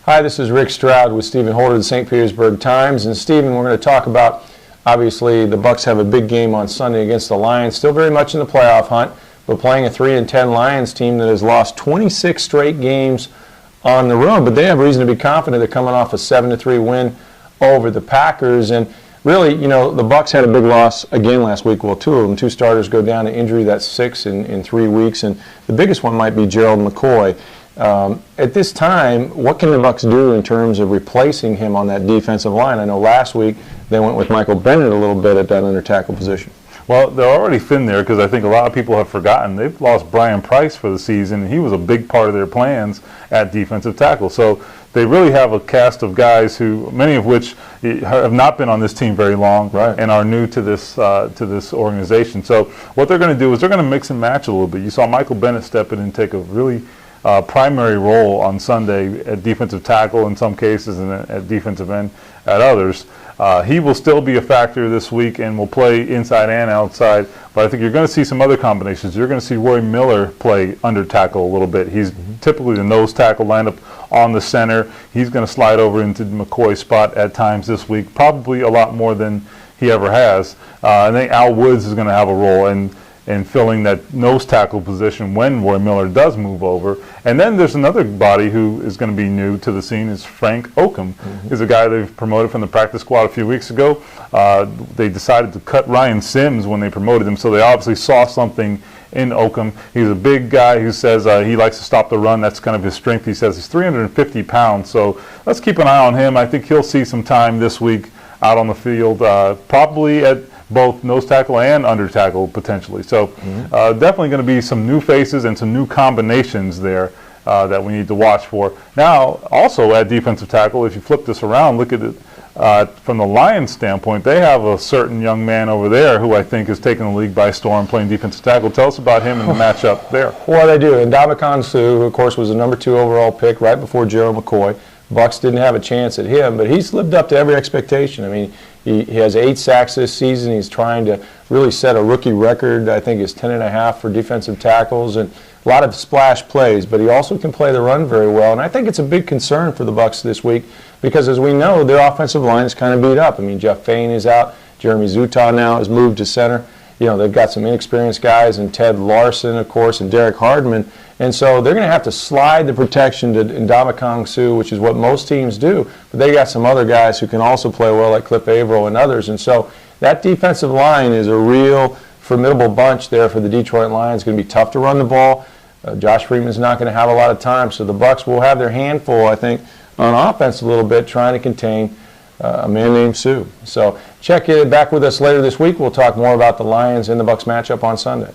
Hi, this is Rick Stroud with Stephen Holder of the St. Petersburg Times. And Stephen, we're going to talk about, obviously, the Bucs have a big game on Sunday against the Lions. Still very much in the playoff hunt, but playing a 3-10 Lions team that has lost 26 straight games on the road. But they have reason to be confident. They're coming off a 7-3 win over the Packers. And really, you know, the Bucs had a big loss again last week. Well, two of them, two starters go down to injury. That's 6 in 3 weeks. And the biggest one might be Gerald McCoy. At this time, what can the Bucs do in terms of replacing him on that defensive line? I know last week they went with Michael Bennett a little bit at that under tackle position. Well, they're already thin there because I think a lot of people have forgotten. They've lost Brian Price for the season, and he was a big part of their plans at defensive tackle. So they really have a cast of guys who, many of which have not been on this team very long, right, and are new to this organization. So what they're going to do is they're going to mix and match a little bit. You saw Michael Bennett step in and take a really primary role on Sunday at defensive tackle in some cases and at defensive end at others. He will still be a factor this week and will play inside and outside, but I think you're going to see some other combinations. You're going to see Roy Miller play under tackle a little bit. He's typically the nose tackle lineup on the center. He's going to slide over into McCoy's spot at times this week, probably a lot more than he ever has. I think Al Woods is going to have a role in filling that nose tackle position when Roy Miller does move over. And then there's another body who is going to be new to the scene is Frank Oakham. He's a guy they've promoted from the practice squad a few weeks ago. They decided to cut Ryan Sims when they promoted him, so they obviously saw something in Oakham. He's a big guy who says he likes to stop the run. That's kind of his strength. He says he's 350 pounds, so let's keep an eye on him. I think he'll see some time this week out on the field, probably at both nose tackle and under tackle potentially. So definitely going to be some new faces and some new combinations there that we need to watch for. Now, also at defensive tackle, if you flip this around, look at it from the Lions standpoint, they have a certain young man over there who I think is taking the league by storm playing defensive tackle. Tell us about him and the matchup there. Well, they do. And Ndamukong Suh, who of course was the number 2 overall pick right before Gerald McCoy. Bucs didn't have a chance at him, but he's lived up to every expectation. I mean, he has 8 sacks this season. He's trying to really set a rookie record. I think it's 10.5 for defensive tackles and a lot of splash plays, but he also can play the run very well. And I think it's a big concern for the Bucs this week because, as we know, their offensive line is kind of beat up. I mean, Jeff Fain is out. Jeremy Zutaw now has moved to center. You know, they've got some inexperienced guys, and Ted Larson, of course, and Derek Hardman. And so they're going to have to slide the protection to Ndamukong Suh, which is what most teams do. But they got some other guys who can also play well, like Cliff Averill and others. And so that defensive line is a real formidable bunch there for the Detroit Lions. It's going to be tough to run the ball. Josh Freeman's not going to have a lot of time. So the Bucs will have their handful, I think, on offense a little bit, trying to contain a man named Suh. So check it back with us later this week. We'll talk more about the Lions and the Bucs matchup on Sunday.